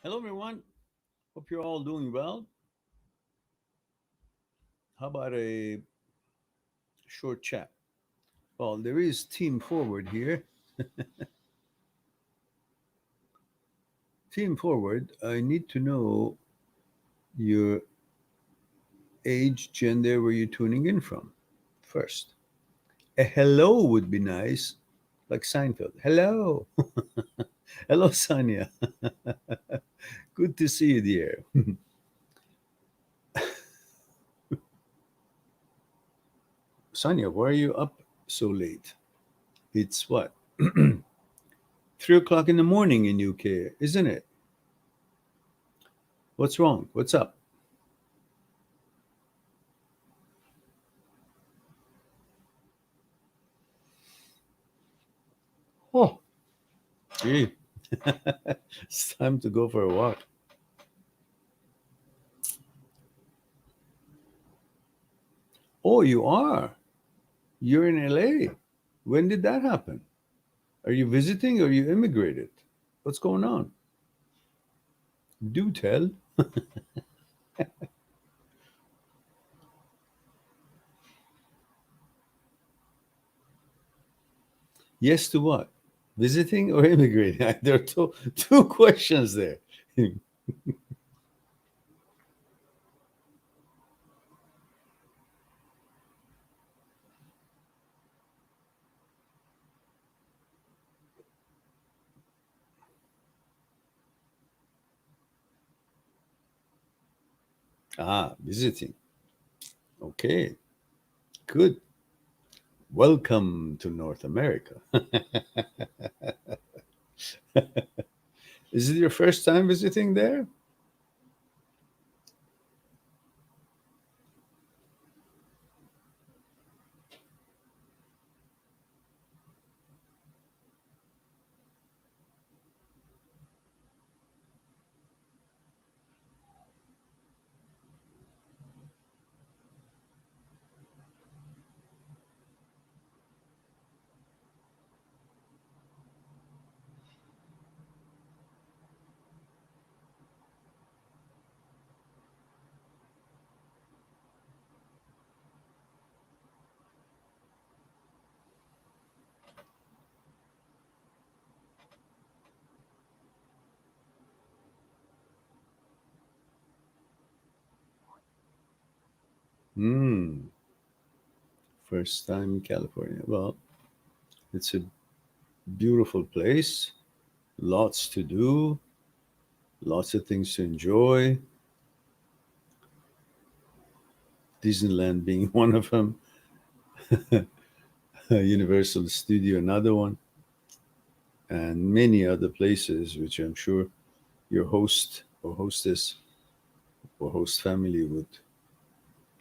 Hello, everyone. Hope you're all doing well. How about a short chat? Well, there is Team Forward here. Team Forward, I need to know your age, gender, where you're tuning in from first. A hello would be nice, like Seinfeld. Hello. Hello, Sonia. Good to see you, dear. Sonia, why are you up so late? It's what? 3 o'clock in the morning in UK, isn't it? What's wrong? What's up? Oh, gee. It's time to go for a walk. Oh, you are. You're in LA. When did that happen? Are you visiting or you immigrated? What's going on? Do tell. Yes to what? Visiting or immigrating? There are two questions there. Visiting. Okay, good. Welcome to North America. Is it your first time visiting there? Hmm. First time in California. Well, it's a beautiful place, lots to do, lots of things to enjoy. Disneyland being one of them, Universal Studio another one, and many other places which I'm sure your host or hostess or host family would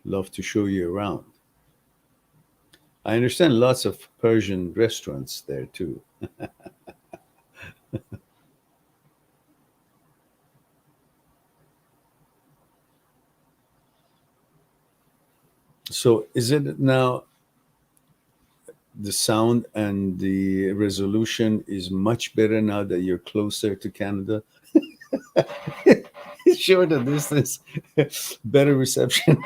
love to show you around. I understand lots of Persian restaurants there too. So is it now the sound and the resolution is much better now that you're closer to Canada? Shorter distance, better reception.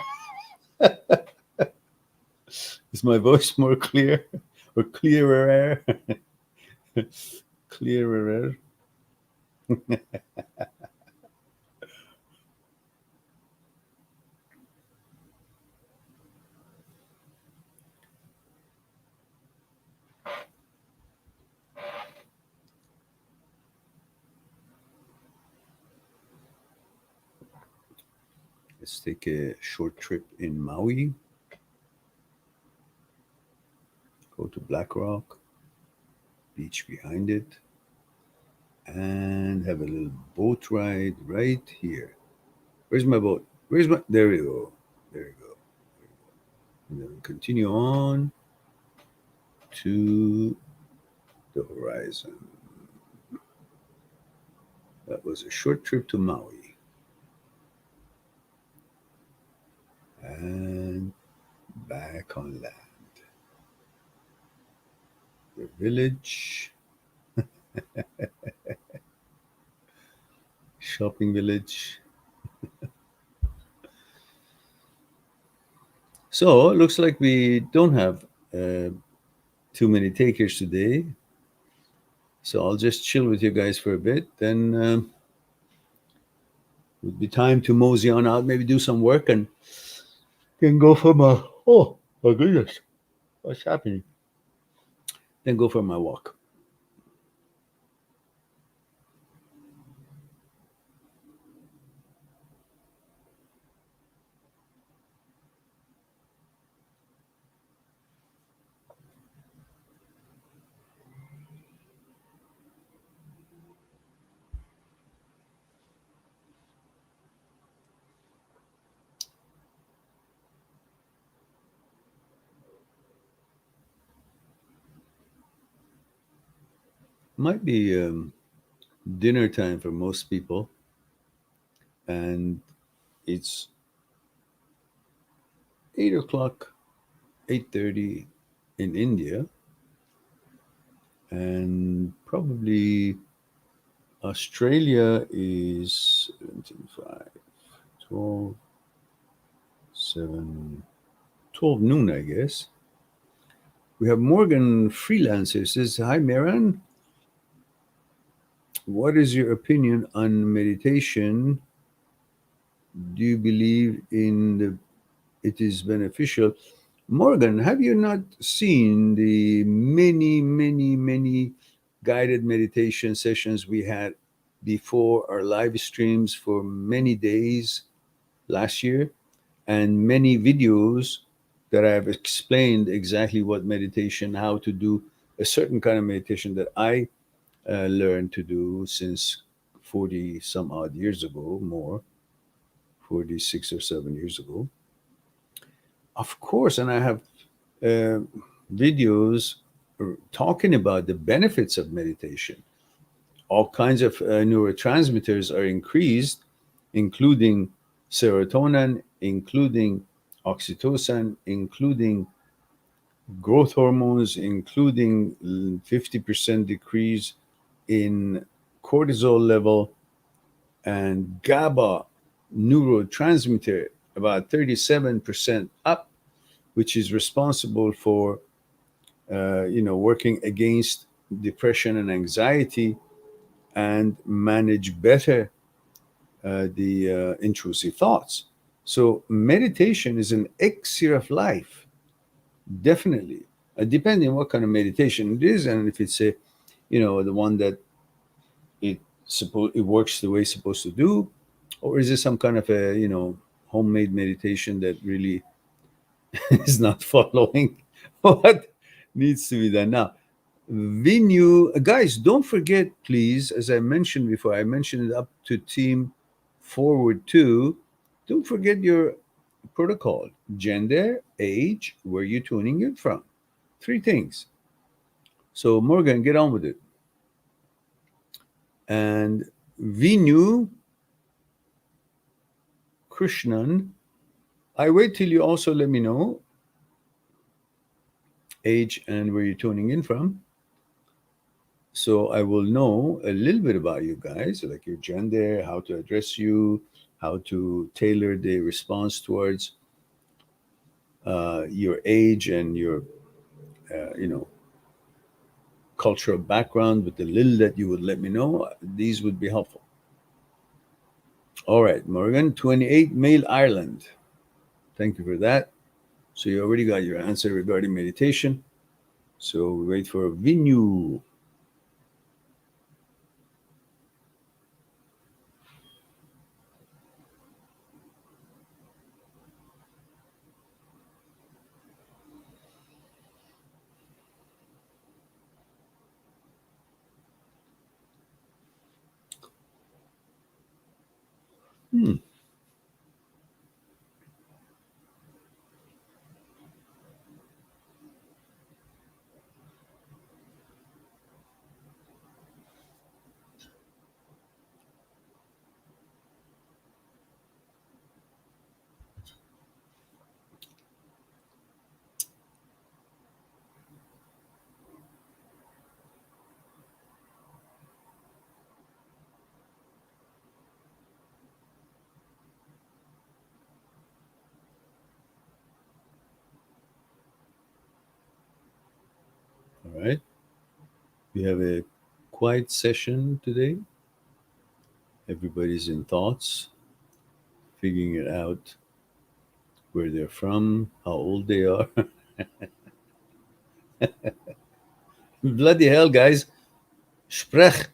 Is my voice more clear or clearer? Clearer. Let's take a short trip in Maui, go to Black Rock, beach behind it, and have a little boat ride right here. Where's my boat? Where's my? There we go. There we go. And then continue on to the horizon. That was a short trip to Maui. And back on land. The village shopping village. So looks like we don't have too many takers today. So I'll just chill with you guys for a bit. Then it would be time to mosey on out, maybe do some work, and then go for my. Oh my goodness, what's happening? Then go for my walk. Might be dinner time for most people, and it's 8 o'clock, 8:30 in India, and probably Australia is 17, 5, 12, 7, 12 noon, I guess. We have Morgan Freelancer says, "Hi, Maran. What is your opinion on meditation? Do you believe in it is beneficial?" Morgan, have you not seen the many, many, many guided meditation sessions we had before our live streams for many days last year, and many videos that I have explained exactly what meditation, how to do a certain kind of meditation that I learned to do since 40 some odd years ago, more 46 or 7 years ago. Of course, and I have uh, videos talking about the benefits of meditation. All kinds of neurotransmitters are increased, including serotonin, including oxytocin, including growth hormones, including 50% decrease in cortisol level, and GABA neurotransmitter about 37% up, which is responsible for working against depression and anxiety and manage better the intrusive thoughts. So meditation is an elixir of life, definitely. Depending on what kind of meditation it is, and if it's the one that it works the way it's supposed to do, or is it some kind of a homemade meditation that really is not following what needs to be done. Now, venue, guys, don't forget, please, as I mentioned before, I mentioned it up to team forward too. Don't forget your protocol: gender, age, where you're tuning in from. Three things. So, Morgan, get on with it. And Vinu Krishnan, I wait till you also let me know age and where you're tuning in from. So I will know a little bit about you guys, like your gender, how to address you, how to tailor the response towards your age and your, you know, cultural background. With the little that you would let me know, these would be helpful. All right, Morgan, 28, male Ireland. Thank you for that. So you already got your answer regarding meditation. So we wait for Vinu. Hmm. All right. We have a quiet session today. Everybody's in thoughts, figuring it out where they're from, how old they are. Bloody hell, guys. Sprech.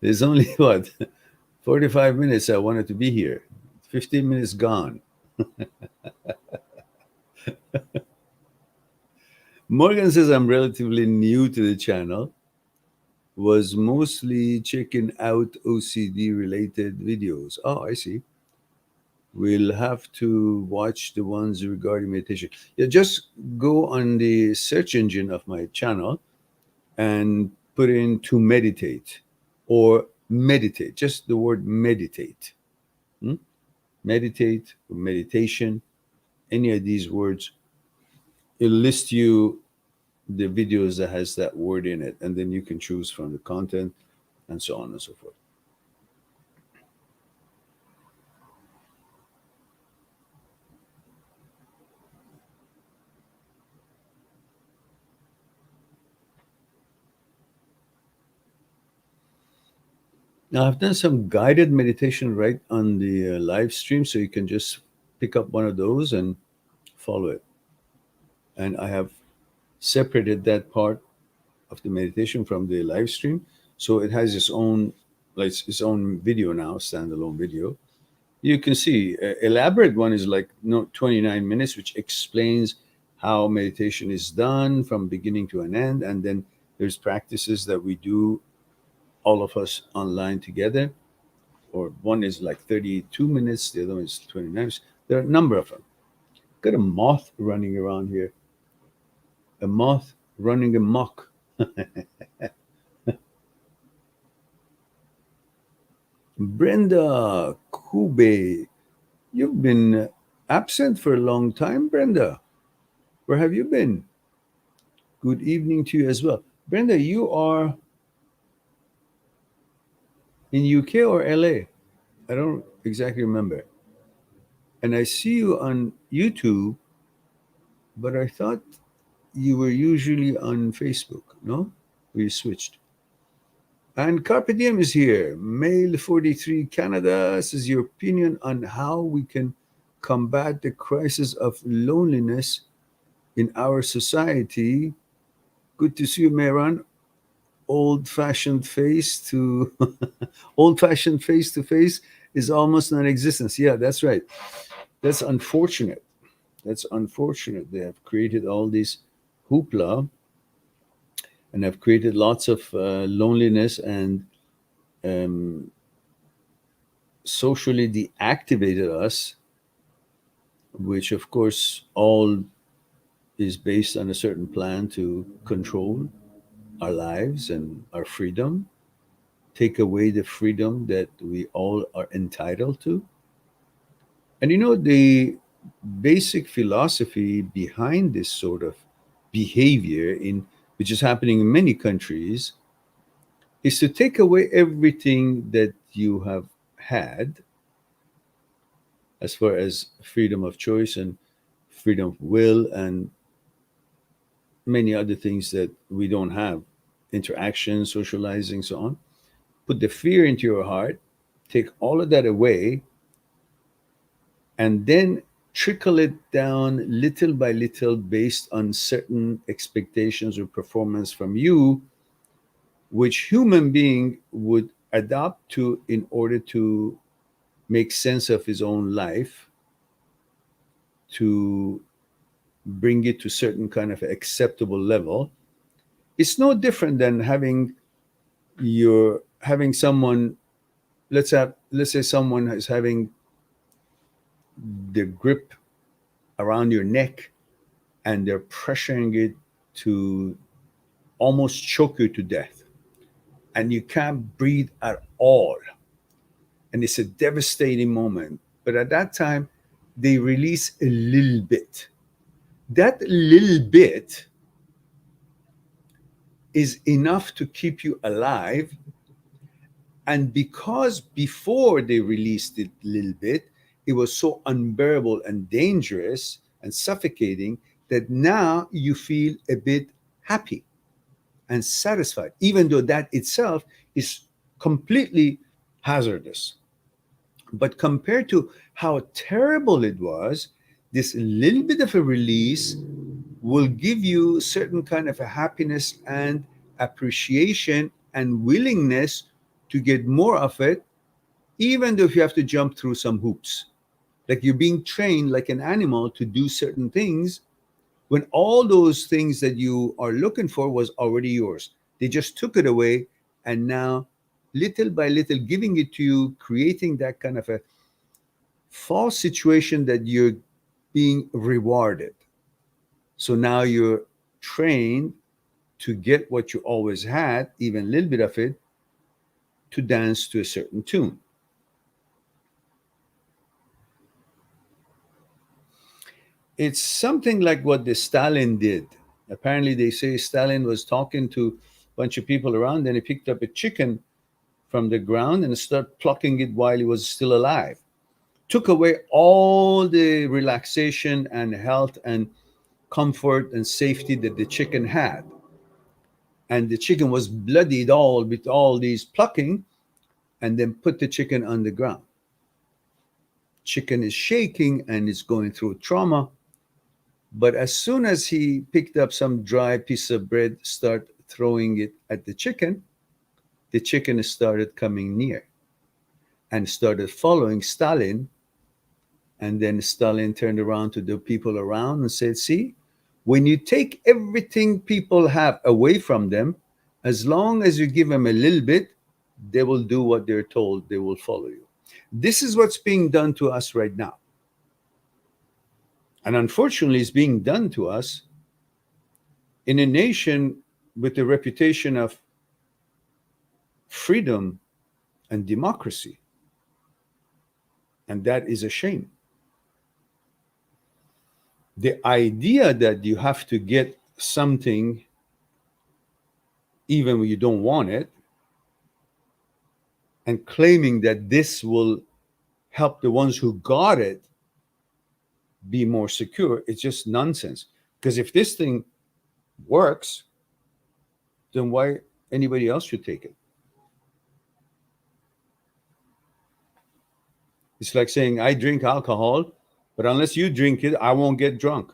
There's only what? 45 minutes I wanted to be here. 15 minutes gone. Morgan says I'm relatively new to the channel. Was mostly checking out OCD related videos. Oh, I see. We'll have to watch the ones regarding meditation. Yeah, just go on the search engine of my channel and put in to meditate or meditate, just the word meditate. Hmm? Meditate or meditation, any of these words, it'll list you the videos that has that word in it, and then you can choose from the content and so on and so forth. Now, I've done some guided meditation right on the live stream, so you can just pick up one of those and follow it. And I have separated that part of the meditation from the live stream, so it has its own, like its own video now, standalone video. You can see elaborate one is like 29 minutes, which explains how meditation is done from beginning to an end, and then there's practices that we do, all of us online together. Or one is like 32 minutes, the other one is 29 minutes. There are a number of them. Got a moth running around here, a moth running amok. Brenda Kube, you've been absent for a long time, Brenda. Where have you been? Good evening to you as well. Brenda, you are in UK or LA? I don't exactly remember. And I see you on YouTube, but I thought you were usually on Facebook, no? We switched. And Carpe Diem is here. Male 43 Canada says your opinion on how we can combat the crisis of loneliness in our society. Good to see you, Mehran. Old-fashioned face to old-fashioned face-to-face is almost non-existence. Yeah, that's right. That's unfortunate. That's unfortunate. They have created all this hoopla and have created lots of loneliness and um, socially deactivated us, which of course all is based on a certain plan to control our lives and our freedom, take away the freedom that we all are entitled to. And the basic philosophy behind this sort of behavior in which is happening in many countries is to take away everything that you have had as far as freedom of choice and freedom of will and many other things that we don't have, interaction, socializing, so on. Put the fear into your heart, take all of that away, and then trickle it down little by little based on certain expectations or performance from you, which human being would adapt to in order to make sense of his own life, to bring it to certain kind of acceptable level. It's no different than having someone, let's say someone is having the grip around your neck and they're pressuring it to almost choke you to death, and you can't breathe at all, and it's a devastating moment. But at that time they release a little bit. That little bit is enough to keep you alive. And because before they released it a little bit, it was so unbearable and dangerous and suffocating that now you feel a bit happy and satisfied, even though that itself is completely hazardous. But compared to how terrible it was, this little bit of a release will give you certain kind of a happiness and appreciation and willingness to get more of it, even though if you have to jump through some hoops. Like you're being trained like an animal to do certain things when all those things that you are looking for was already yours. They just took it away, and now little by little giving it to you, creating that kind of a false situation that you're being rewarded. So now you're trained to get what you always had, even a little bit of it, to dance to a certain tune. It's something like what the Stalin did. Apparently, they say Stalin was talking to a bunch of people around, and he picked up a chicken from the ground and started plucking it while he was still alive. Took away all the relaxation and health and comfort and safety that the chicken had. And the chicken was bloodied all with all these plucking, and then put the chicken on the ground. Chicken is shaking and is going through trauma. But as soon as he picked up some dry piece of bread, start throwing it at the chicken started coming near and started following Stalin. And then Stalin turned around to the people around and said, see, when you take everything people have away from them, as long as you give them a little bit, they will do what they're told, they will follow you. This is what's being done to us right now. And unfortunately, it's being done to us in a nation with a reputation of freedom and democracy. And that is a shame. The idea that you have to get something even when you don't want it, and claiming that this will help the ones who got it be more secure, it's just nonsense. Because if this thing works, then why anybody else should take it? It's like saying, I drink alcohol, but unless you drink it, I won't get drunk.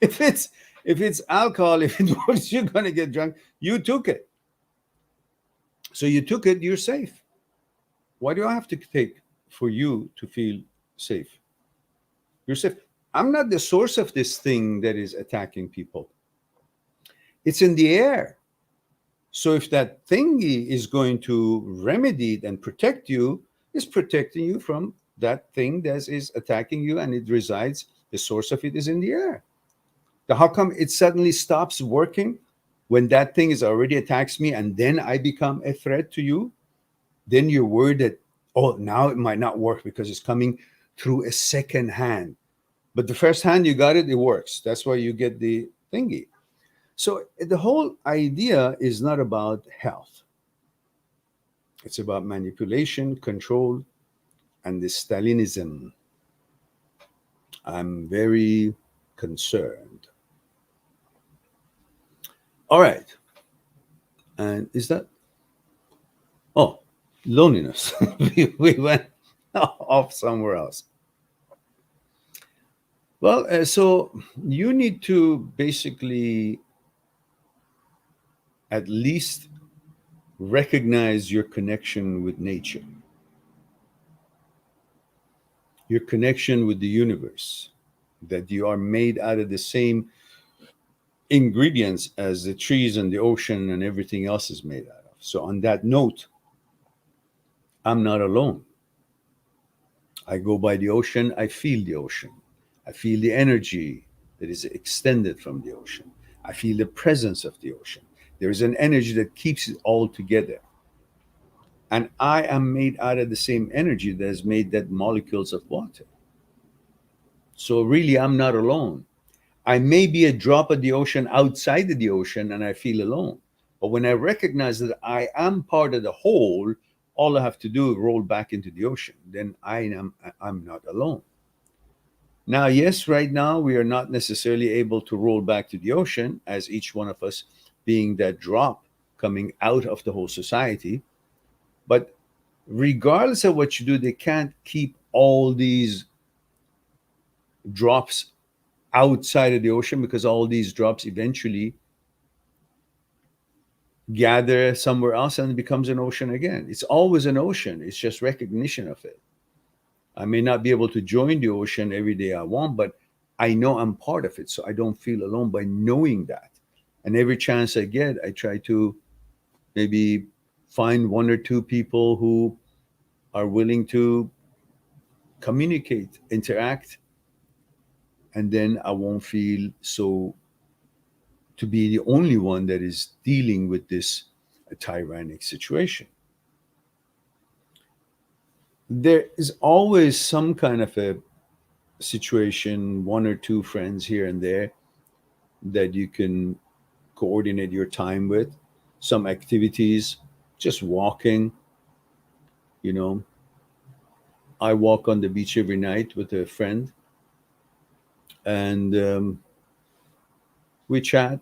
if it's alcohol, if it works, you're going to get drunk. You took it. So you took it, you're safe. Why do I have to take for you to feel safe? You're safe. I'm not the source of this thing that is attacking people. It's in the air. So if that thingy is going to remedy it and protect you, it's protecting you from that thing that is attacking you, and it resides, the source of it is in the air. Now, how come it suddenly stops working when that thing is already attacks me and then I become a threat to you? Then you're worried that, oh, now it might not work because it's coming through a second hand. But the first hand you got it, it works. That's why you get the thingy. So the whole idea is not about health. It's about manipulation, control, and this Stalinism. I'm very concerned. All right. And is that? Oh, loneliness. we went off somewhere else. Well, so you need to basically at least recognize your connection with nature, your connection with the universe, that you are made out of the same ingredients as the trees and the ocean and everything else is made out of. So on that note, I'm not alone. I go by the ocean, I feel the ocean. I feel the energy that is extended from the ocean. I feel the presence of the ocean. There is an energy that keeps it all together. And I am made out of the same energy that has made that molecules of water. So really, I'm not alone. I may be a drop of the ocean outside of the ocean and I feel alone. But when I recognize that I am part of the whole, all I have to do is roll back into the ocean. Then I'm not alone. Now, yes, right now we are not necessarily able to roll back to the ocean as each one of us being that drop coming out of the whole society. But regardless of what you do, they can't keep all these drops outside of the ocean, because all these drops eventually gather somewhere else and it becomes an ocean again. It's always an ocean. It's just recognition of it. I may not be able to join the ocean every day I want, but I know I'm part of it. So I don't feel alone by knowing that. And every chance I get, I try to maybe find one or two people who are willing to communicate, interact, and then I won't feel so to be the only one that is dealing with this tyrannic situation. There is always some kind of a situation, one or two friends here and there that you can coordinate your time with, some activities, just walking. You know, I walk on the beach every night with a friend, and we chat.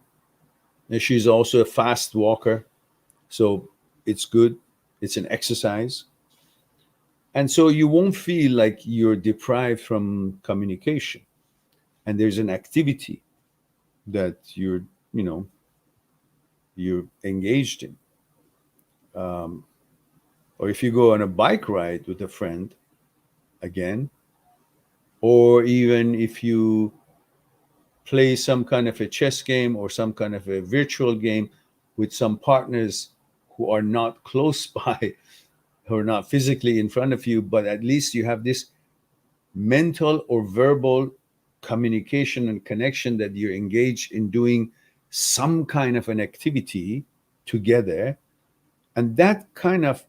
And she's also a fast walker, so it's good. It's an exercise. And so you won't feel like you're deprived from communication. And there's an activity that you know, you're engaged in. Um, or if you go on a bike ride with a friend, again, or even if you play some kind of a chess game or some kind of a virtual game with some partners who are not close by, who are not physically in front of you, but at least you have this mental or verbal communication and connection that you're engaged in doing some kind of an activity together. And that kind of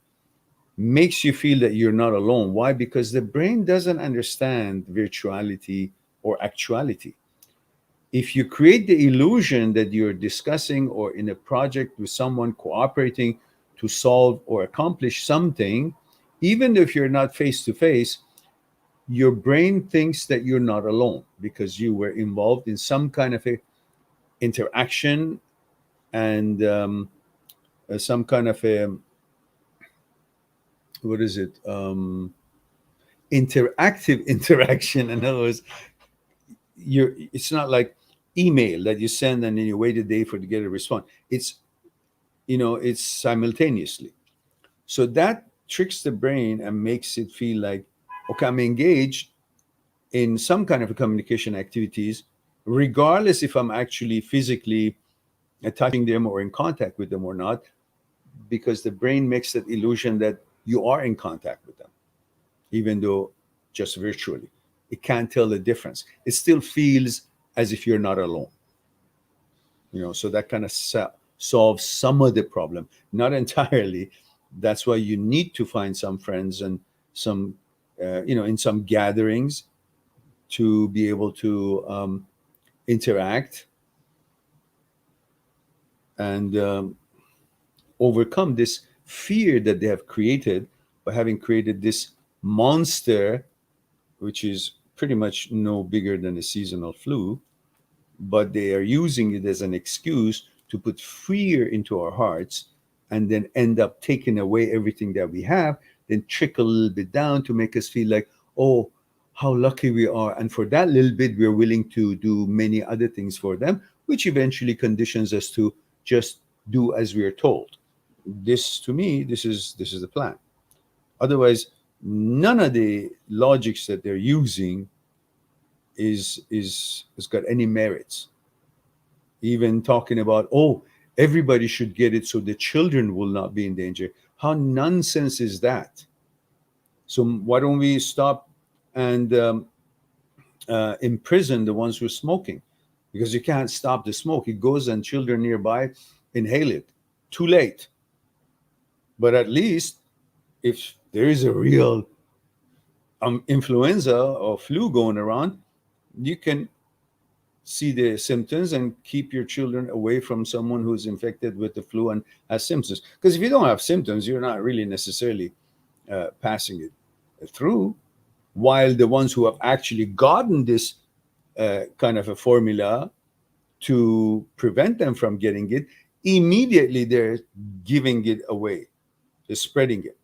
makes you feel that you're not alone. Why? Because the brain doesn't understand virtuality or actuality. If you create the illusion that you're discussing or in a project with someone cooperating to solve or accomplish something, even if you're not face to face, your brain thinks that you're not alone because you were involved in some kind of a interaction and some kind of a, what is it, interactive interaction. In other words, it's not like email that you send and then you wait a day for to get a response. It's, it's simultaneously. So that tricks the brain and makes it feel like, okay, I'm engaged in some kind of a communication activities, regardless if I'm actually physically touching them or in contact with them or not, because the brain makes that illusion that you are in contact with them, even though just virtually. It can't tell the difference. It still feels as if you're not alone. So that kind of solves some of the problem, not entirely. That's why you need to find some friends and some, in some gatherings to be able to interact and overcome this fear that they have created by having created this monster, which is pretty much no bigger than a seasonal flu, but they are using it as an excuse to put fear into our hearts and then end up taking away everything that we have, then trickle a little bit down to make us feel like, oh, how lucky we are. And for that little bit, we're willing to do many other things for them, which eventually conditions us to just do as we are told. This, to me, this is the plan. Otherwise, none of the logics that they're using is has got any merits. Even talking about, oh, everybody should get it so the children will not be in danger. How nonsense is that? So why don't we stop and imprison the ones who are smoking? Because you can't stop the smoke. It goes and children nearby inhale it. Too late. But at least if there is a real influenza or flu going around, you can see the symptoms and keep your children away from someone who's infected with the flu and has symptoms. Because if you don't have symptoms, you're not really necessarily passing it through. while the ones who have actually gotten this kind of a formula to prevent them from getting it, immediately they're giving it away, they're spreading it,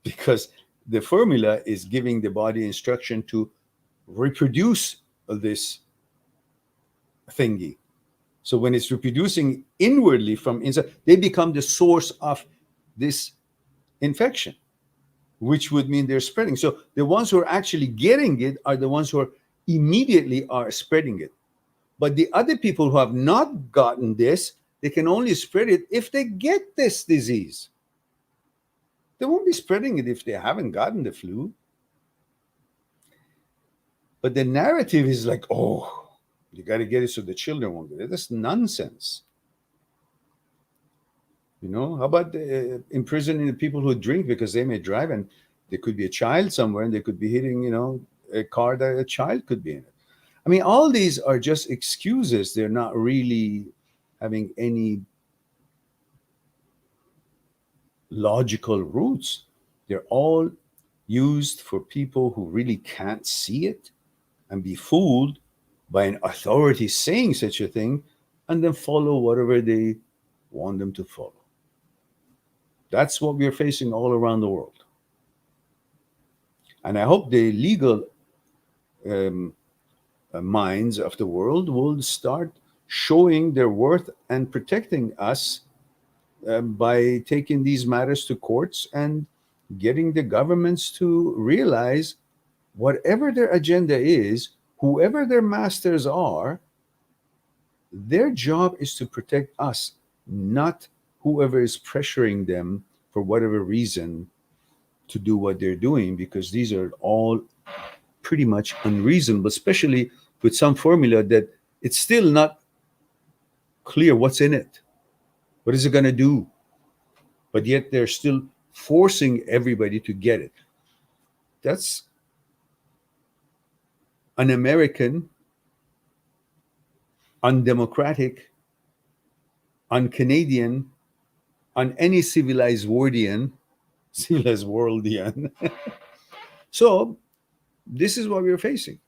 because the formula is giving the body instruction to reproduce this thingy. So when it's reproducing inwardly from inside, they become the source of this infection, which would mean they're spreading. So the ones who are actually getting it are the ones who are immediately are spreading it. But the other people who have not gotten this, they can only spread it if they get this disease. They won't be spreading it if they haven't gotten the flu. But the narrative is like, oh, you got to get it so the children won't get it. That's nonsense. You know, how about imprisoning the people who drink because they may drive, and there could be a child somewhere and they could be hitting, you know, a car that a child could be in it. I mean, all these are just excuses. They're not really having any logical roots. They're all used for people who really can't see it and be fooled by an authority saying such a thing, and then follow whatever they want them to follow. That's what we're facing all around the world. And I hope the legal minds of the world will start showing their worth and protecting us by taking these matters to courts and getting the governments to realize whatever their agenda is, whoever their masters are, their job is to protect us, not whoever is pressuring them for whatever reason to do what they're doing, because these are all pretty much unreasonable, especially with some formula that it's still not clear what's in it. What is it going to do? But yet they're still forcing everybody to get it. That's un-American, undemocratic, un-Canadian, on any civilized worldian. So this is what we're facing.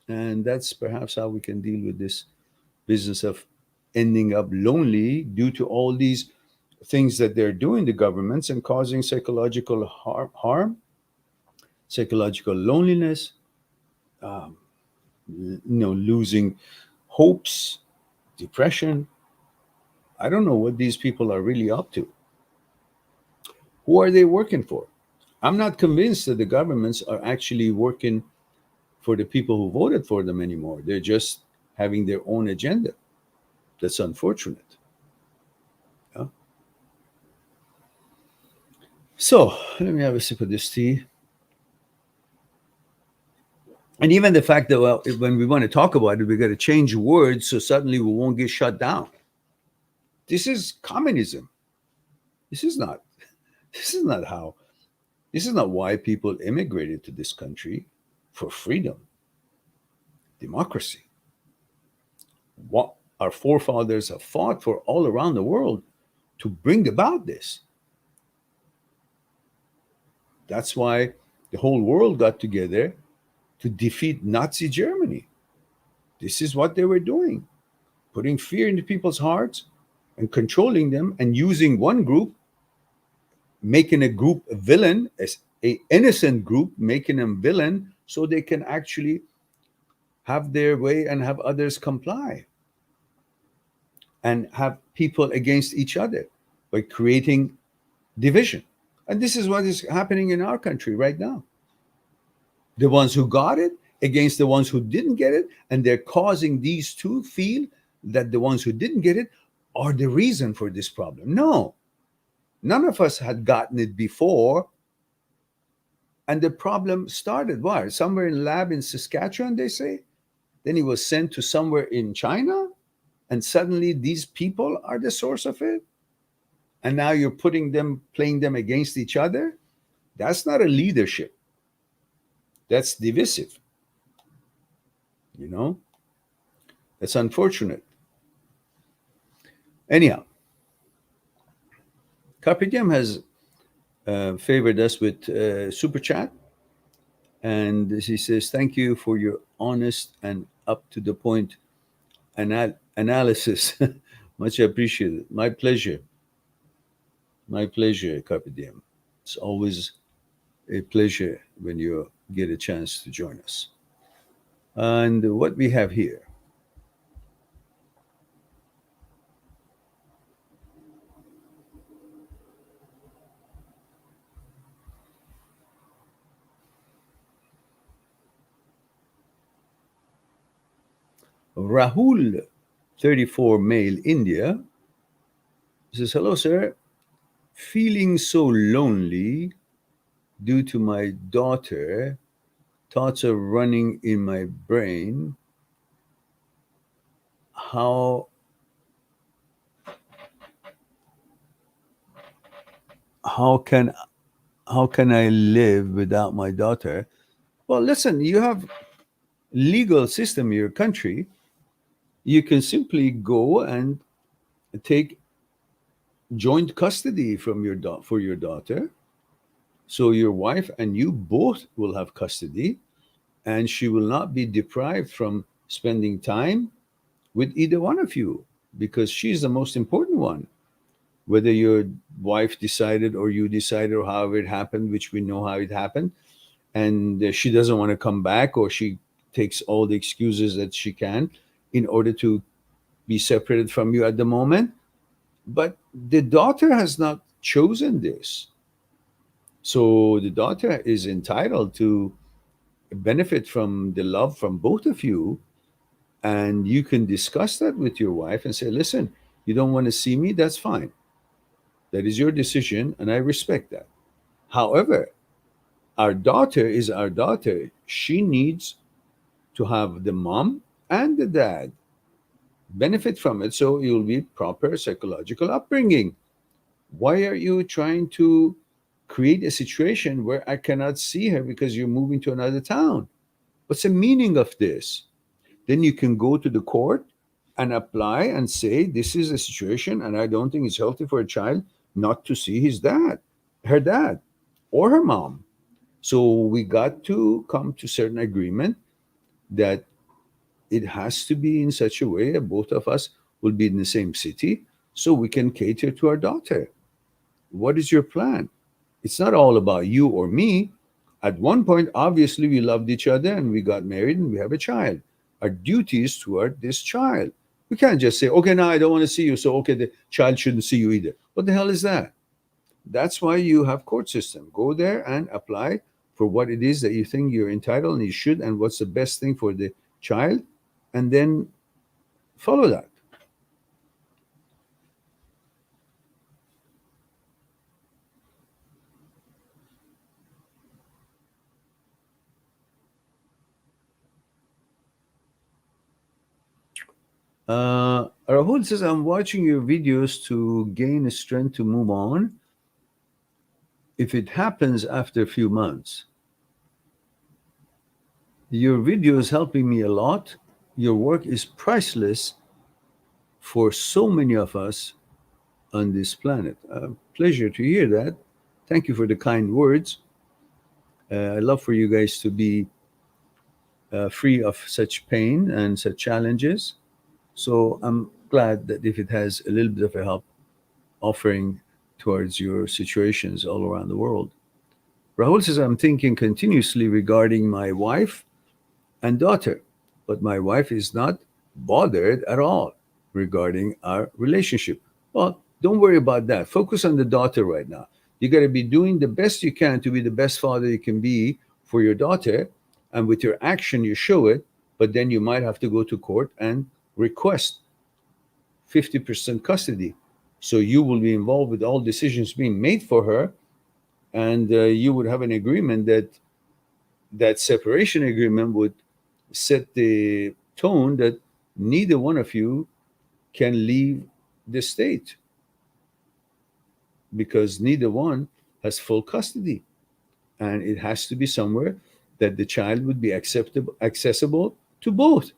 And that's perhaps how we can deal with this business of ending up lonely due to all these things that they're doing, the governments, and causing psychological harm, psychological loneliness, losing hopes, depression. I don't know what these people are really up to. Who are they working for? I'm not convinced that the governments are actually working for the people who voted for them anymore. They're just having their own agenda. That's unfortunate. Yeah? So let me have a sip of this tea. And even the fact that, well, when we want to talk about it, we got to change words so suddenly we won't get shut down. This is communism. This is not why people immigrated to this country, for freedom, democracy. What our forefathers have fought for all around the world to bring about this. That's why the whole world got together to defeat Nazi Germany. This is what they were doing, putting fear into people's hearts and controlling them, and using one group, making a group a villain, as an innocent group, making them villain so they can actually have their way and have others comply, and have people against each other by creating division. And this is what is happening in our country right now. The ones who got it against the ones who didn't get it, and they're causing these two feel that the ones who didn't get it are the reason for this problem. No, none of us had gotten it before, and the problem started where? Somewhere in a lab in Saskatchewan, they say. Then it was sent to somewhere in China, and suddenly these people are the source of it. And now you're playing them against each other. That's not a leadership. That's divisive. You know? That's unfortunate. Anyhow, Carpe Diem has favored us with super chat. And she says, "Thank you for your honest and up to the point analysis. Much appreciated. My pleasure. My pleasure, Carpe Diem. It's always a pleasure when you get a chance to join us." And what we have here, Rahul, 34, male, India, says, "Hello, sir. Feeling so lonely due to my daughter. Thoughts are running in my brain. How how can how can I live without my daughter?" Well, listen, you have legal system in your country. You can simply go and take joint custody from for your daughter. So your wife and you both will have custody, and she will not be deprived from spending time with either one of you, because she's the most important one. Whether your wife decided or you decided or however it happened, which we know how it happened, and she doesn't want to come back, or she takes all the excuses that she can in order to be separated from you at the moment. But the daughter has not chosen this. So the daughter is entitled to benefit from the love from both of you. And you can discuss that with your wife and say, "Listen, you don't want to see me? That's fine. That is your decision, and I respect that. However, our daughter is our daughter. She needs to have the mom and the dad benefit from it, so it will be proper psychological upbringing. Why are you trying to create a situation where I cannot see her because you're moving to another town? What's the meaning of this?" Then you can go to the court and apply and say, "This is a situation, and I don't think it's healthy for a child not to see her dad, or her mom." So we got to come to certain agreement that it has to be in such a way that both of us will be in the same city so we can cater to our daughter. What is your plan? It's not all about you or me. At one point, obviously, we loved each other and we got married and we have a child. Our duty is toward this child. We can't just say, "Okay, now I don't want to see you, so okay, the child shouldn't see you either." What the hell is that? That's why you have court system. Go there and apply for what it is that you think you're entitled and you should, and what's the best thing for the child, and then follow that. Rahul says, "I'm watching your videos to gain the strength to move on. If it happens after a few months, your video is helping me a lot. Your work is priceless for so many of us on this planet." Pleasure to hear that. Thank you for the kind words. I love for you guys to be free of such pain and such challenges. So I'm glad that if it has a little bit of a help offering towards your situations all around the world. Rahul says, "I'm thinking continuously regarding my wife and daughter, but my wife is not bothered at all regarding our relationship." Well, don't worry about that. Focus on the daughter right now. You got to be doing the best you can to be the best father you can be for your daughter. And with your action, you show it, but then you might have to go to court and request 50% custody. So you will be involved with all decisions being made for her. And you would have an agreement that that separation agreement would set the tone that neither one of you can leave the state, because neither one has full custody, and it has to be somewhere that the child would be acceptable accessible to both,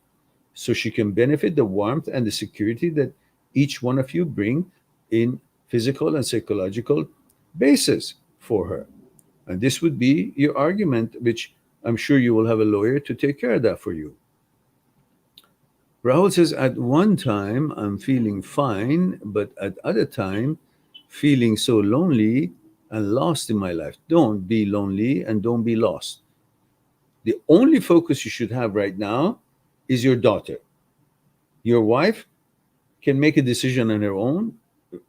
so she can benefit the warmth and the security that each one of you bring in physical and psychological basis for her. And this would be your argument, which I'm sure you will have a lawyer to take care of that for you. Rahul says, at one time I'm feeling fine, but at other time feeling so lonely and lost in my life. Don't be lonely and don't be lost. The only focus you should have right now is your daughter. Your wife can make a decision on her own,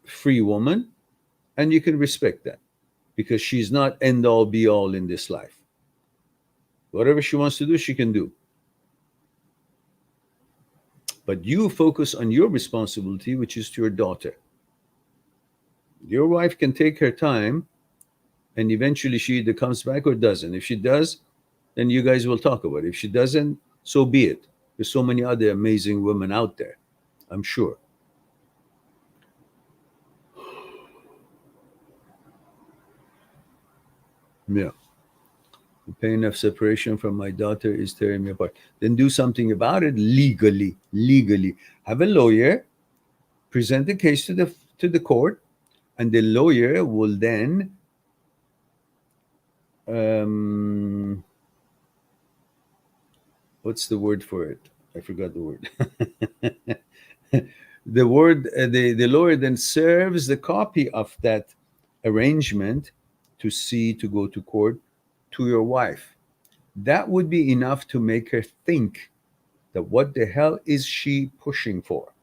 free woman, and you can respect that because she's not end all be all in this life. Whatever she wants to do, she can do. But you focus on your responsibility, which is to your daughter. Your wife can take her time and eventually she either comes back or doesn't. If she does, then you guys will talk about it. If she doesn't, so be it. There's so many other amazing women out there, I'm sure. Yeah. The pain of separation from my daughter is tearing me apart. Then do something about it legally. Legally. Have a lawyer, present the case to the court, and the lawyer will then what's the word for it? I forgot the word. The lawyer then serves the copy of that arrangement to go to court to your wife. That would be enough to make her think that what the hell is she pushing for?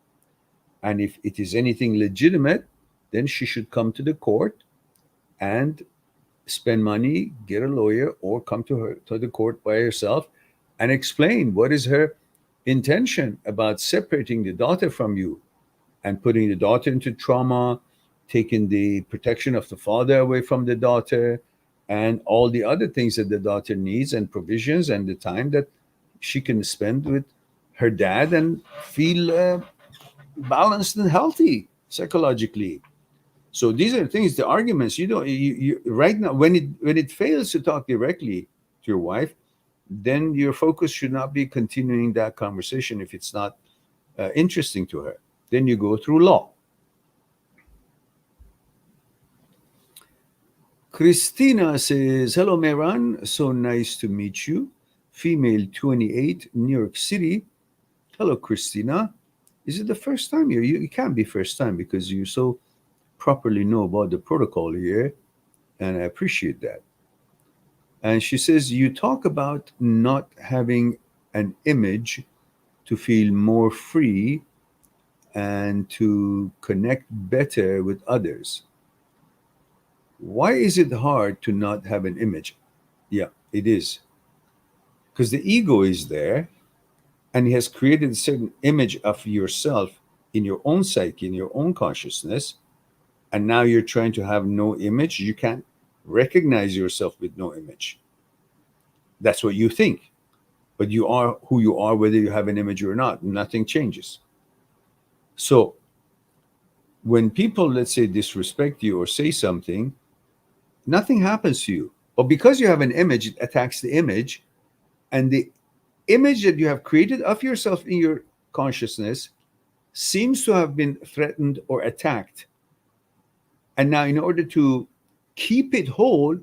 And if it is anything legitimate, then she should come to the court and spend money, get a lawyer, or come to the court by herself and explain what is her intention about separating the daughter from you and putting the daughter into trauma, taking the protection of the father away from the daughter, and all the other things that the daughter needs and provisions and the time that she can spend with her dad and feel balanced and healthy psychologically. So these are things, the arguments. You right now when it fails to talk directly to your wife, then your focus should not be continuing that conversation if it's not interesting to her. Then you go through law. Christina says, hello, Mehran. So nice to meet you. Female 28, New York City. Hello, Christina. Is it the first time here? You can't be first time because you so properly know about the protocol here. And I appreciate that. And she says, you talk about not having an image to feel more free and to connect better with others. Why is it hard to not have an image? Yeah, it is. Because the ego is there and he has created a certain image of yourself in your own psyche, in your own consciousness. And now you're trying to have no image. You can't recognize yourself with no image. That's what you think. But you are who you are, whether you have an image or not. Nothing changes. So when people, let's say, disrespect you or say something, nothing happens to you. But because you have an image, it attacks the image. And the image that you have created of yourself in your consciousness seems to have been threatened or attacked. And now, in order to keep it whole,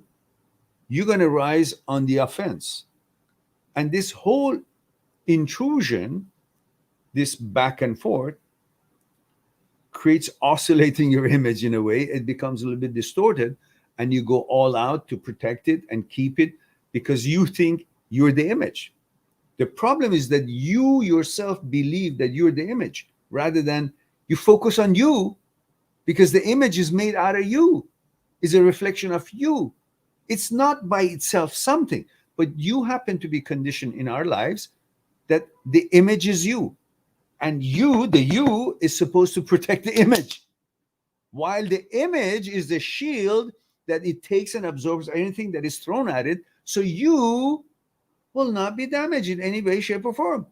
you're going to rise on the offense. And this whole intrusion, this back and forth, creates oscillating your image in a way. It becomes a little bit distorted, and you go all out to protect it and keep it because you think you're the image. The problem is that you yourself believe that you're the image rather than you focus on you because the image is made out of you, is a reflection of you. It's not by itself something, but you happen to be conditioned in our lives that the image is you. And you, the you, is supposed to protect the image. While the image is the shield that it takes and absorbs anything that is thrown at it, so you will not be damaged in any way, shape, or form.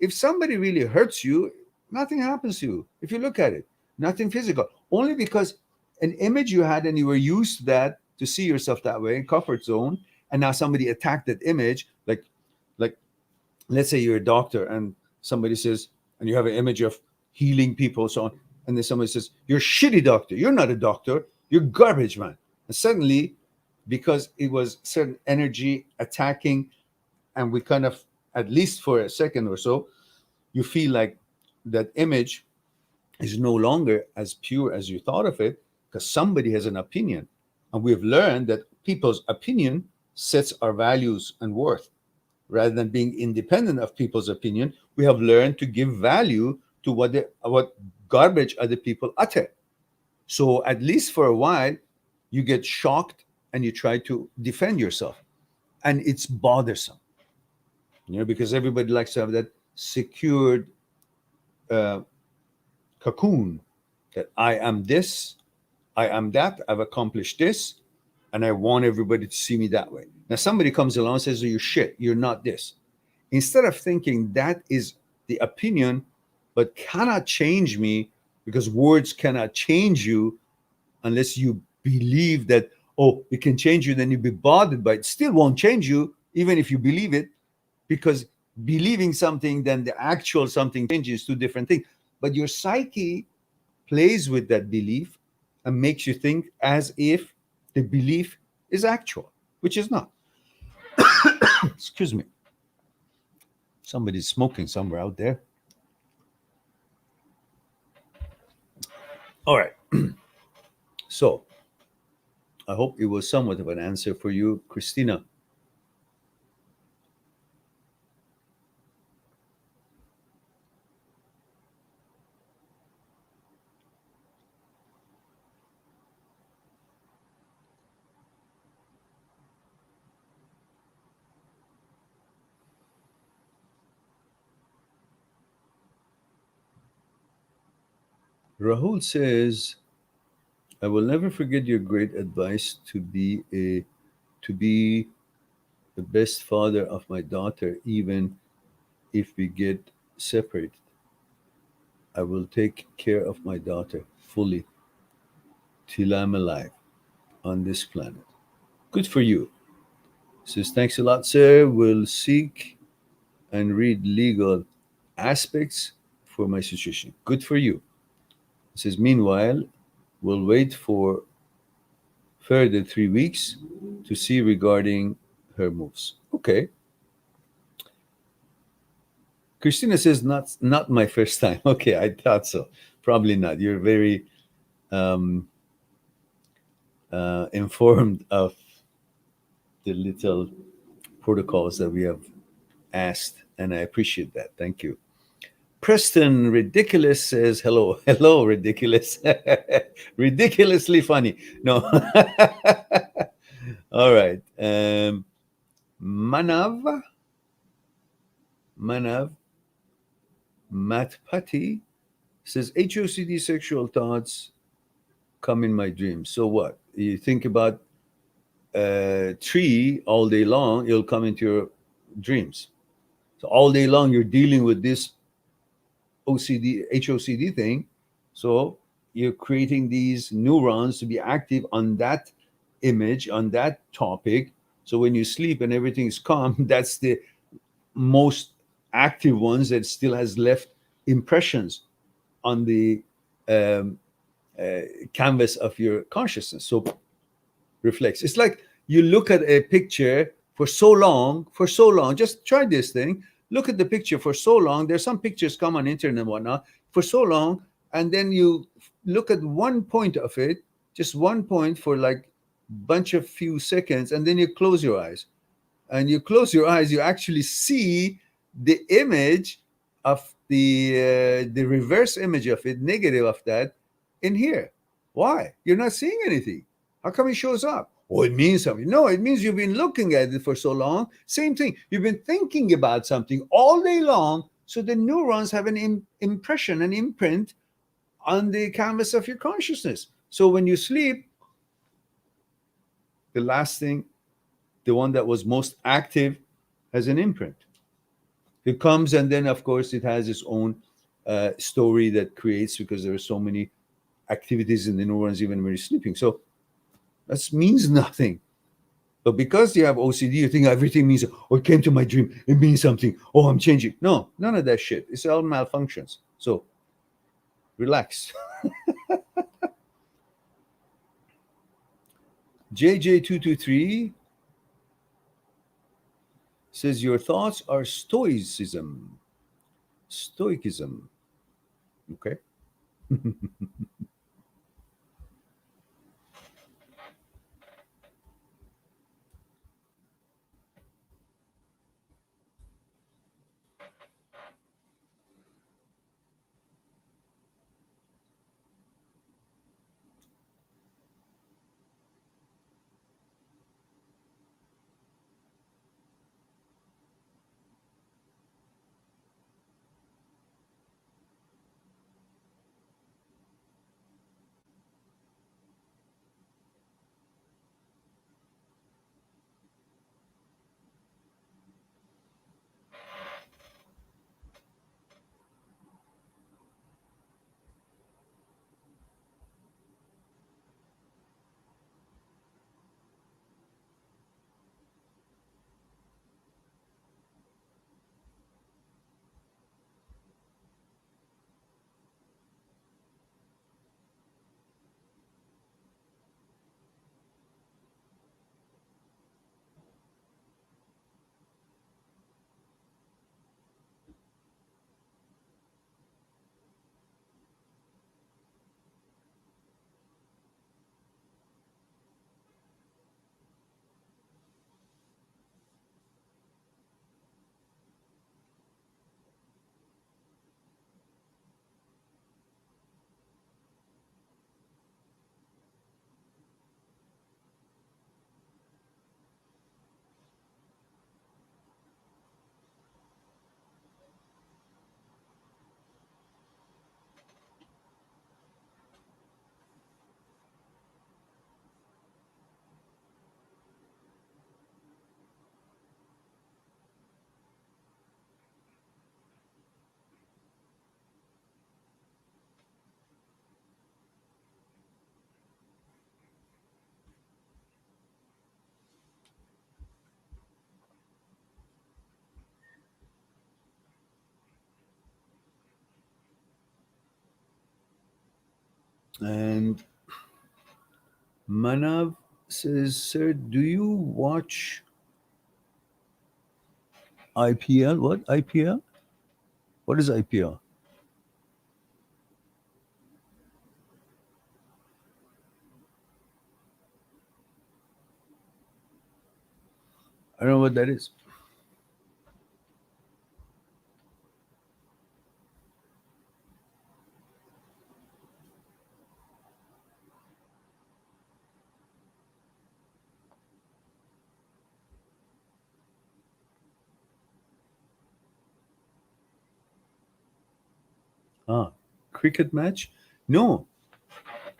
If somebody really hurts you, nothing happens to you. If you look at it, nothing physical. Only because an image you had and you were used to that, to see yourself that way, comfort zone, and now somebody attacked that image, like let's say you're a doctor and somebody says, and you have an image of healing people, so on, and then somebody says, you're a shitty doctor, you're not a doctor, you're garbage, man. And suddenly because it was certain energy attacking, and we kind of, at least for a second or so, you feel like that image is no longer as pure as you thought of it, because somebody has an opinion. And we've learned that people's opinion sets our values and worth. Rather than being independent of people's opinion, we have learned to give value to what garbage other people utter. So at least for a while, you get shocked and you try to defend yourself, and it's bothersome, because everybody likes to have that secured uh, cocoon, that I am this, I am that, I've accomplished this, and I want everybody to see me that way. Now, somebody comes along and says, oh, you're shit, you're not this. Instead of thinking that is the opinion, but cannot change me, because words cannot change you unless you believe that, oh, it can change you, then you'll be bothered by it. Still won't change you, even if you believe it, because believing something, then the actual something changes, two different things. But your psyche plays with that belief and makes you think as if the belief is actual, which is not. Excuse me. Somebody's smoking somewhere out there. All right. So I hope it was somewhat of an answer for you, Christina. Rahul says, I will never forget your great advice to be the best father of my daughter, even if we get separated. I will take care of my daughter fully till I'm alive on this planet. Good for you. Says, thanks a lot, sir. Will seek and read legal aspects for my situation. Good for you. Says, meanwhile, we'll wait for further 3 weeks to see regarding her moves. Okay. Christina says, not my first time. Okay, I thought so. Probably not. You're very um, informed of the little protocols that we have asked, and I appreciate that. Thank you. Preston Ridiculous says, hello. Hello, Ridiculous. Ridiculously funny. No. All right. Manav Matpati says, HOCD sexual thoughts come in my dreams. So what? You think about a tree all day long, it'll come into your dreams. So all day long, you're dealing with this HOCD thing. So you're creating these neurons to be active on that image, on that topic. So when you sleep and everything is calm, that's the most active ones that still has left impressions on the um, canvas of your consciousness. So reflects. It's like you look at a picture for so long, just try this thing. Look at the picture for so long. There's some pictures come on internet and whatnot for so long, and then you look at one point of it, just one point for like bunch of few seconds, and then you close your eyes. And you close your eyes, you actually see the image of the reverse image of it, negative of that, in here. Why? You're not seeing anything. How come it shows up? Oh, it means something. No, it means you've been looking at it for so long. Same thing. You've been thinking about something all day long. So the neurons have an impression, an imprint on the canvas of your consciousness. So when you sleep, the last thing, the one that was most active, has an imprint. It comes, and then, of course, it has its own story that creates, because there are so many activities in the neurons even when you're sleeping. So that means nothing. But because you have OCD, you think everything means, oh, it came to my dream, it means something. Oh, I'm changing. No, none of that shit. It's all malfunctions. So relax. JJ223 says your thoughts are stoicism. Stoicism. Okay. And Manav says, sir, do you watch IPL? What? IPL? What is IPL? I don't know what that is. Ah, cricket match? No,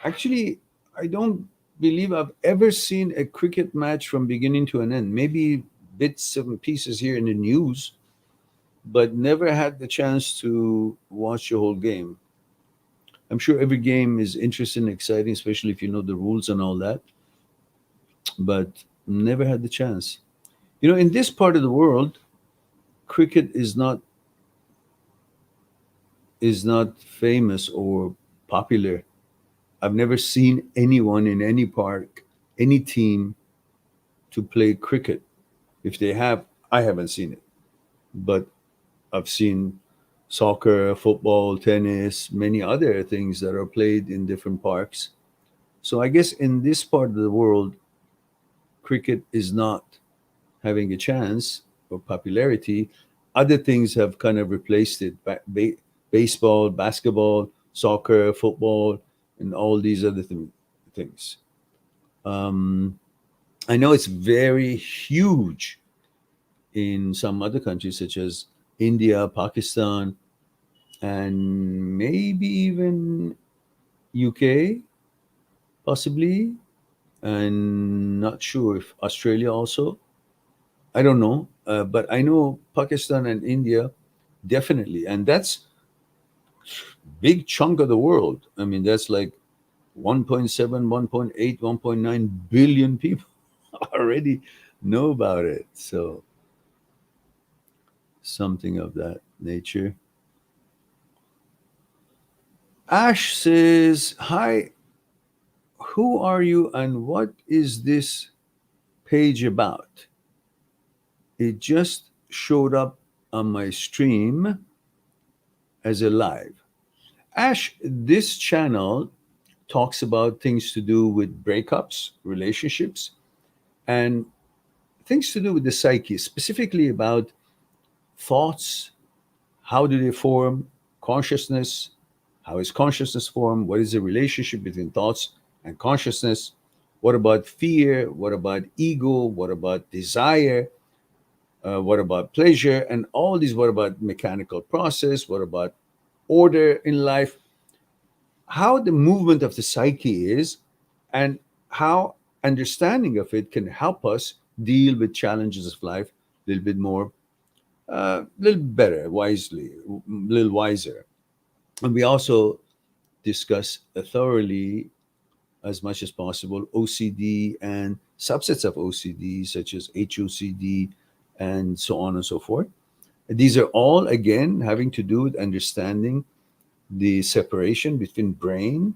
actually, I don't believe I've ever seen a cricket match from beginning to an end. Maybe bits and pieces here in the news, but never had the chance to watch the whole game. I'm sure every game is interesting and exciting, especially if you know the rules and all that, but never had the chance. You know, in this part of the world, cricket is not famous or popular. I've never seen anyone in any park, any team to play cricket. If they have, I haven't seen it. But I've seen soccer, football, tennis, many other things that are played in different parks. So I guess in this part of the world, cricket is not having a chance or popularity. Other things have kind of replaced it: baseball, basketball, soccer, football, and all these other things. Um, I know it's very huge in some other countries, such as India, Pakistan, and maybe even UK, possibly, and not sure if Australia also. I don't know, but I know Pakistan and India definitely, and that's big chunk of the world. I mean, that's like 1.7, 1.8, 1.9 billion people already know about it. So something of that nature. Ash says, "Hi, who are you and what is this page about? It just showed up on my stream as a live. Ash, this channel talks about things to do with breakups, relationships, and things to do with the psyche, specifically about thoughts, how do they form, consciousness, how is consciousness formed, what is the relationship between thoughts and consciousness, what about fear, what about ego, what about desire, what about pleasure, and all these, what about mechanical process, what about order in life, how the movement of the psyche is, and how understanding of it can help us deal with challenges of life a little bit more, a little better, wisely, a little wiser. And we also discuss thoroughly, as much as possible, OCD and subsets of OCD, such as HOCD, and so on and so forth. These are all, again, having to do with understanding the separation between brain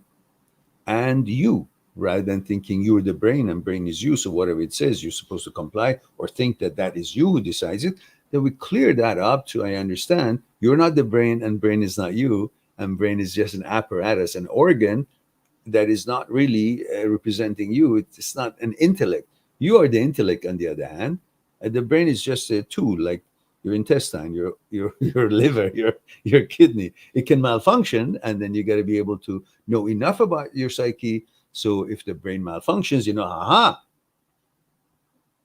and you, rather than thinking you're the brain and brain is you. So whatever it says, you're supposed to comply or think that that is you who decides it. Then we clear that up to, I understand, you're not the brain and brain is not you, and brain is just an apparatus, an organ that is not really representing you. It's not an intellect. You are the intellect, on the other hand. The brain is just a tool, like your intestine, your liver, your kidney. It can malfunction, and then you got to be able to know enough about your psyche. So if the brain malfunctions, you know, aha,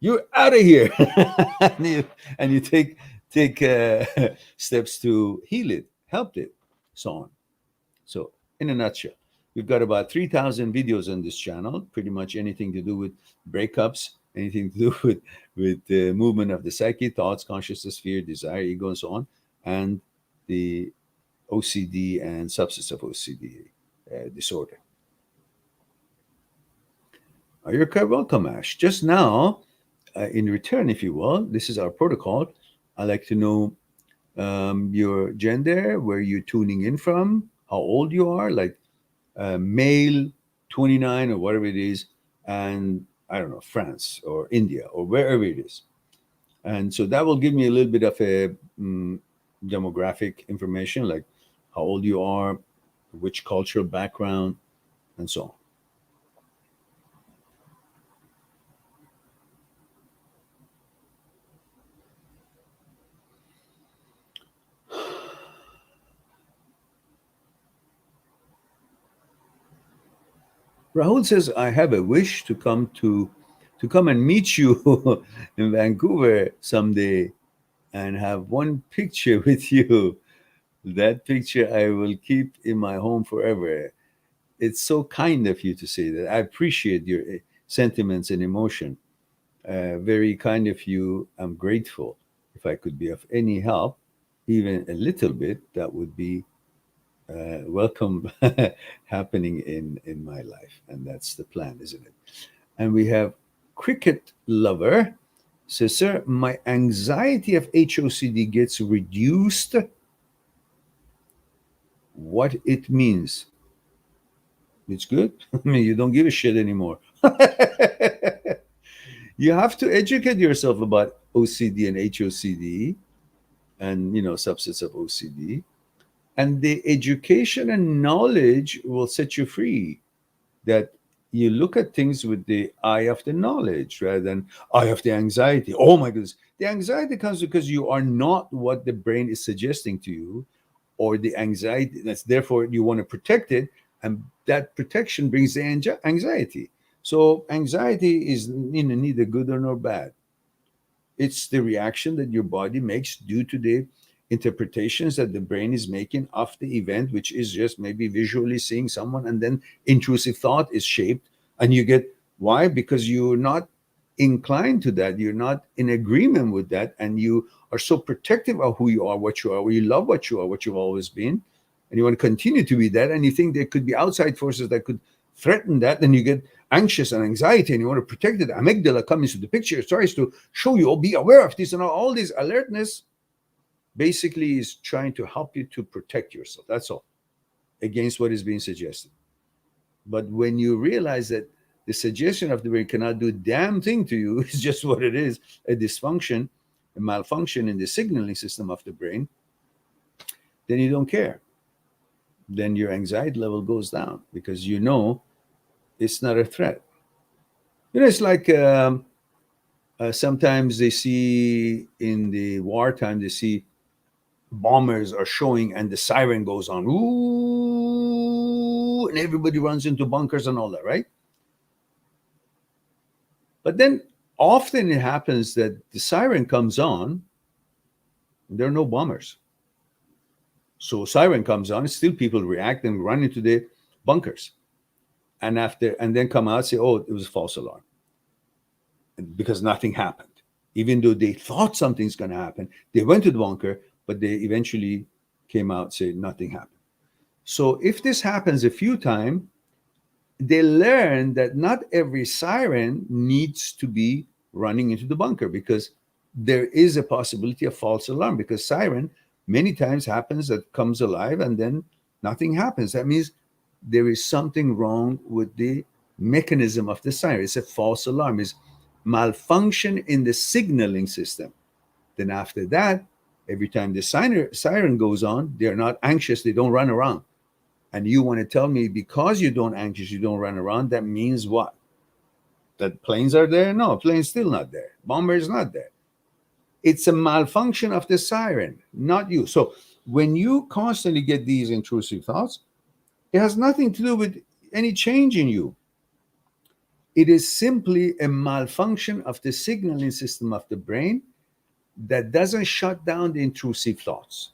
you're out of here, and you take steps to heal it, help it, so on. So, in a nutshell, we've got about 3,000 videos on this channel, pretty much anything to do with breakups, anything to do with the movement of the psyche, thoughts, consciousness, fear, desire, ego, and so on, and the OCD and substance of OCD disorder. You're quite welcome, Ash. Just now, in return, if you will, this is our protocol. I'd like to know your gender, where you're tuning in from, how old you are, like male, 29 or whatever it is, and I don't know, France or India or wherever it is. And so that will give me a little bit of a demographic information, like how old you are, which cultural background, and so on. Rahul says, I have a wish to come and meet you in Vancouver someday and have one picture with you. That picture I will keep in my home forever. It's so kind of you to say that. I appreciate your sentiments and emotion. Very kind of you. I'm grateful. If I could be of any help, even a little bit, that would be welcome happening in my life. And that's the plan, isn't it? And we have Cricket Lover says, sir, my anxiety of HOCD gets reduced. What it means? It's good. I mean, you don't give a shit anymore. You have to educate yourself about OCD and HOCD and, subsets of OCD. And the education and knowledge will set you free. That you look at things with the eye of the knowledge rather than eye of the anxiety. Oh my goodness. The anxiety comes because you are not what the brain is suggesting to you, or the anxiety. That's therefore you want to protect it. And that protection brings the anxiety. So anxiety is neither good nor bad. It's the reaction that your body makes due to the interpretations that the brain is making of the event, which is just maybe visually seeing someone, and then intrusive thought is shaped. And you get, why? Because you're not inclined to that. You're not in agreement with that. And you are so protective of who you are, what you are, where you love what you are, what you've always been. And you want to continue to be that. And you think there could be outside forces that could threaten that. Then you get anxious and anxiety, and you want to protect it. Amygdala comes into the picture. It tries to show you, oh, be aware of this, and all this alertness basically is trying to help you to protect yourself. That's all, against what is being suggested. But when you realize that the suggestion of the brain cannot do a damn thing to you, it's just what it is, a dysfunction, a malfunction in the signaling system of the brain, then you don't care. Then your anxiety level goes down because you know it's not a threat. It's like sometimes they see in the wartime, they see bombers are showing and the siren goes on, ooh, and everybody runs into bunkers and all that, right? But then often it happens that the siren comes on, and there are no bombers. So siren comes on, still people react and run into the bunkers. And then come out and say, oh, it was a false alarm. Because nothing happened. Even though they thought something's going to happen, they went to the bunker, but they eventually came out and said nothing happened. So if this happens a few times, they learn that not every siren needs to be running into the bunker, because there is a possibility of false alarm, because siren many times happens that comes alive and then nothing happens. That means there is something wrong with the mechanism of the siren. It's a false alarm. It's malfunction in the signaling system. Then after that, every time the siren goes on, they're not anxious, they don't run around. And you want to tell me because you don't anxious, you don't run around, that means what? That planes are there? No, planes still not there. Bomber is not there. It's a malfunction of the siren, not you. So when you constantly get these intrusive thoughts, it has nothing to do with any change in you. It is simply a malfunction of the signaling system of the brain that doesn't shut down the intrusive thoughts.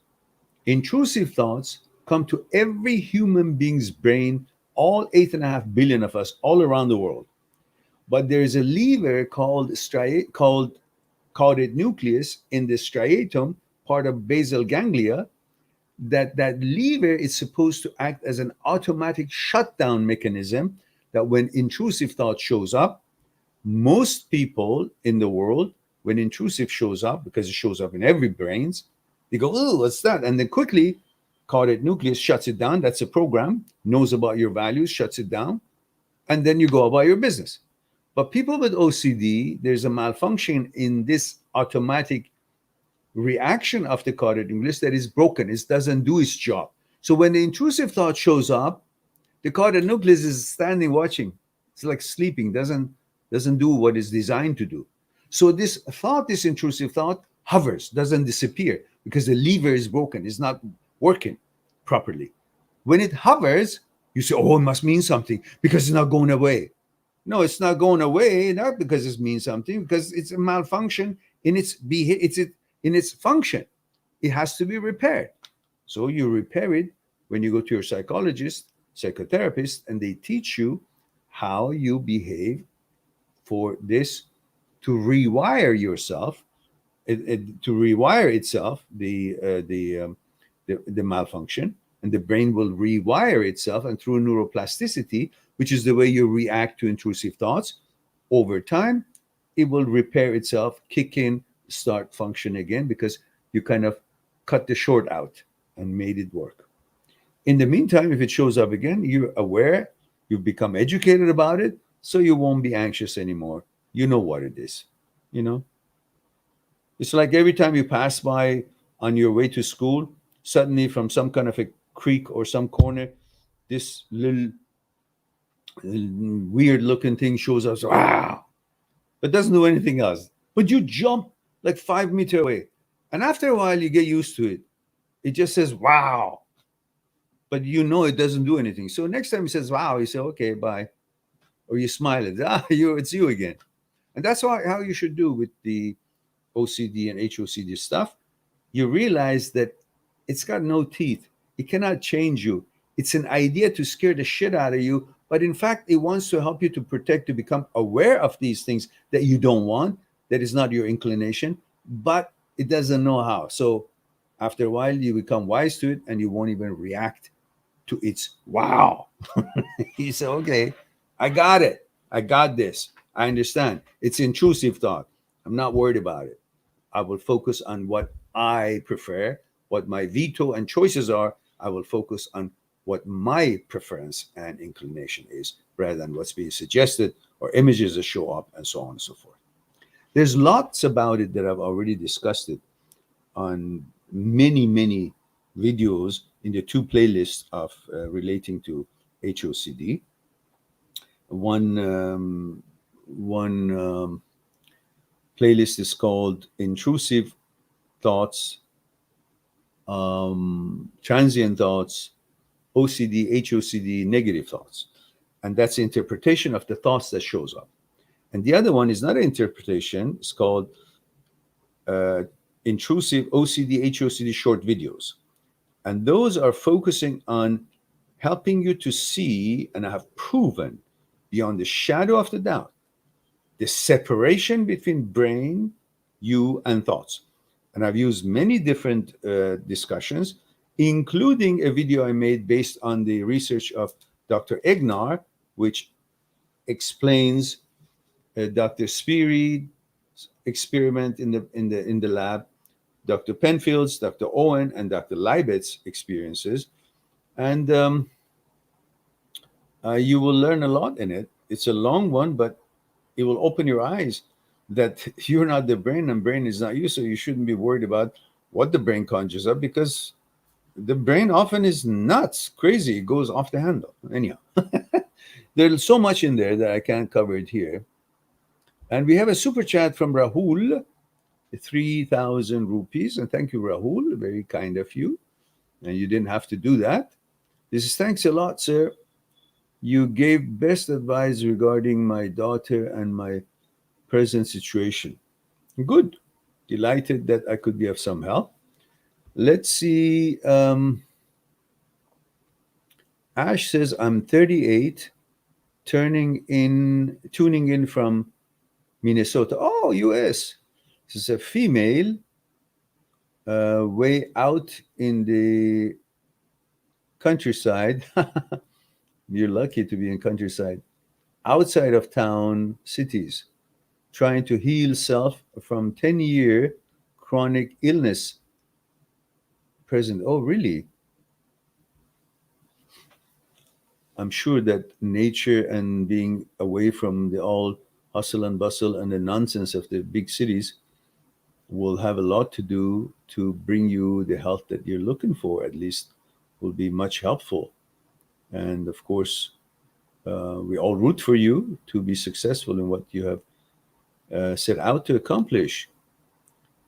Intrusive thoughts come to every human being's brain, all 8.5 billion of us all around the world. But there is a lever called caudate nucleus in the striatum, part of basal ganglia, that lever is supposed to act as an automatic shutdown mechanism, that when intrusive thought shows up, most people in the world, when intrusive shows up, because it shows up in every brains, they go, oh, what's that? And then quickly, caudate nucleus shuts it down. That's a program, knows about your values, shuts it down, and then you go about your business. But people with OCD, there's a malfunction in this automatic reaction of the caudate nucleus that is broken. It doesn't do its job. So when the intrusive thought shows up, the caudate nucleus is standing watching. It's like sleeping, doesn't do what it's designed to do. So this intrusive thought hovers, doesn't disappear, because the lever is broken. It's not working properly. When it hovers, you say, oh, it must mean something because it's not going away. No, it's not going away, not because it means something, because it's a malfunction in its function. It has to be repaired. So you repair it when you go to your psychologist, psychotherapist, and they teach you how you behave for this to rewire yourself, to rewire itself, the malfunction, and the brain will rewire itself, and through neuroplasticity, which is the way you react to intrusive thoughts, over time, it will repair itself, kick in, start function again, because you kind of cut the short out and made it work. In the meantime, if it shows up again, you're aware, you've become educated about it, so you won't be anxious anymore. You know what it is, It's like every time you pass by on your way to school, suddenly from some kind of a creek or some corner, this little weird looking thing shows up, so, wow, but doesn't do anything else. But you jump like 5 meters away. And after a while, you get used to it. It just says, wow. But it doesn't do anything. So next time it says, wow, you say, okay, bye. Or you smile at it. It's you again. And that's how you should do with the OCD and HOCD stuff. You realize that it's got no teeth. It cannot change you. It's an idea to scare the shit out of you. But in fact, it wants to help you to protect, to become aware of these things that you don't want, that is not your inclination, but it doesn't know how. So after a while, you become wise to it and you won't even react to its wow. You say, okay, I got it. I got this. I understand. It's intrusive thought. I'm not worried about it. I will focus on what I prefer, what my veto and choices are. I will focus on what my preference and inclination is rather than what's being suggested or images that show up and so on and so forth. There's lots about it that I've already discussed it on many videos in the two playlists of relating to HOCD. One playlist is called intrusive thoughts, transient thoughts, OCD, HOCD, negative thoughts. And that's the interpretation of the thoughts that shows up. And the other one is not an interpretation. It's called intrusive OCD, HOCD short videos. And those are focusing on helping you to see, and I have proven beyond the shadow of the doubt, the separation between brain, you, and thoughts. And I've used many different discussions, including a video I made based on the research of Dr. Egnar, which explains Dr. Speary's experiment in the lab, Dr. Penfield's, Dr. Owen, and Dr. Leibetz's experiences. And you will learn a lot in it. It's a long one, but it will open your eyes that you're not the brain and brain is not you. So you shouldn't be worried about what the brain conjures up, because the brain often is nuts, crazy. It goes off the handle. Anyhow, there's so much in there that I can't cover it here. And we have a super chat from Rahul, 3,000 rupees. And thank you, Rahul. Very kind of you. And you didn't have to do that. This is thanks a lot, sir. You gave best advice regarding my daughter and my present situation. Good. Delighted that I could be of some help. Let's see. Ash says, I'm 38, tuning in from Minnesota. Oh, US. This is a female way out in the countryside. You're lucky to be in countryside. Outside of town cities, trying to heal self from 10-year chronic illness present. Oh, really? I'm sure that nature and being away from the all hustle and bustle and the nonsense of the big cities will have a lot to do to bring you the health that you're looking for. At least will be much helpful. And of course, we all root for you to be successful in what you have set out to accomplish.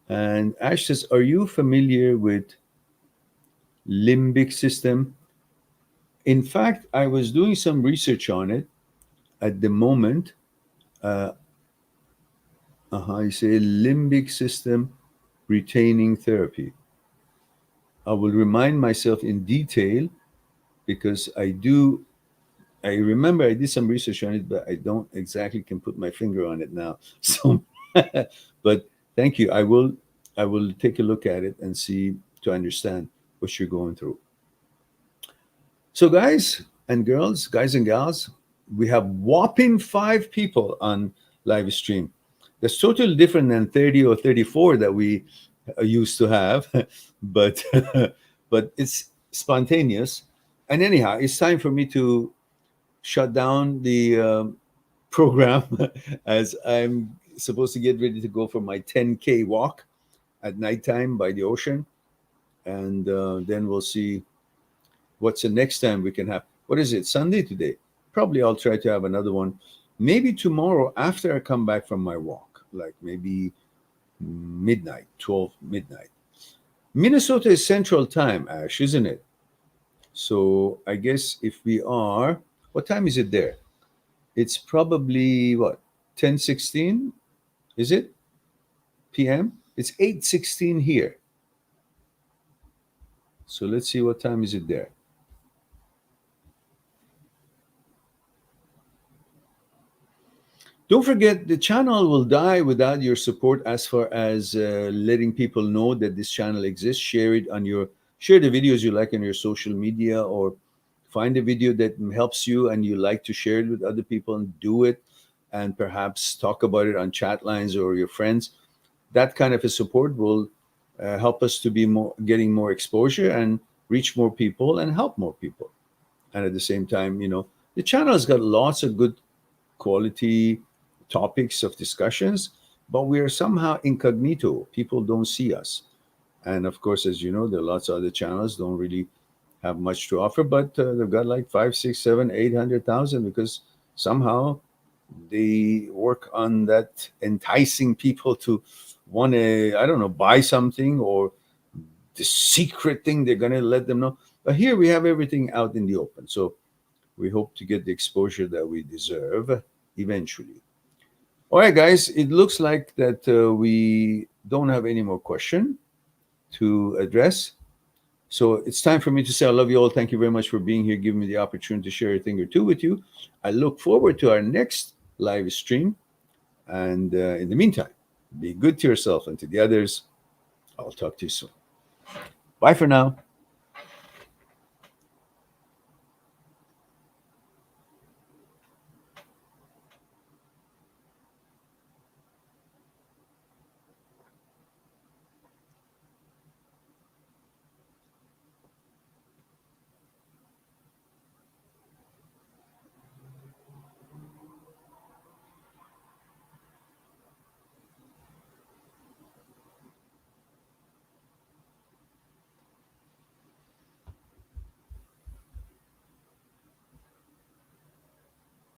And Ash says, are you familiar with limbic system? In fact, I was doing some research on it at the moment. You say limbic system retaining therapy. I will remind myself in detail, because I remember I did some research on it, but I don't exactly can put my finger on it now. So, but thank you. I will take a look at it and see to understand what you're going through. So guys and girls, guys and gals, we have whopping 5 people on live stream. That's totally different than 30 or 34 that we used to have, but but it's spontaneous. And anyhow, it's time for me to shut down the program as I'm supposed to get ready to go for my 10K walk at nighttime by the ocean. And then we'll see what's the next time we can have. What is it, Sunday today? Probably I'll try to have another one. Maybe tomorrow after I come back from my walk, like maybe midnight, 12 midnight. Minnesota is Central Time, Ash, isn't it? So I guess if we are, what time is it there? It's probably what, 10:16? Is it? PM? It's 8:16 here. So let's see what time is it there. Don't forget, the channel will die without your support as far as letting people know that this channel exists. Share the videos you like on your social media, or find a video that helps you and you like to share it with other people and do it, and perhaps talk about it on chat lines or your friends. That kind of a support will help us to be getting more exposure and reach more people and help more people. And at the same time, the channel has got lots of good quality topics of discussions, but we are somehow incognito. People don't see us. And of course, as you know, there are lots of other channels don't really have much to offer, but they've got like 5, 6, 7, 800,000 because somehow they work on that enticing people to want to, I don't know, buy something or the secret thing they're going to let them know. But here we have everything out in the open. So we hope to get the exposure that we deserve eventually. All right, guys, it looks like that we don't have any more question to address. So it's time for me to say I love you all. Thank you very much for being here, giving me the opportunity to share a thing or two with you. I look forward to our next live stream. And in the meantime, be good to yourself and to the others. I'll talk to you soon. Bye for now.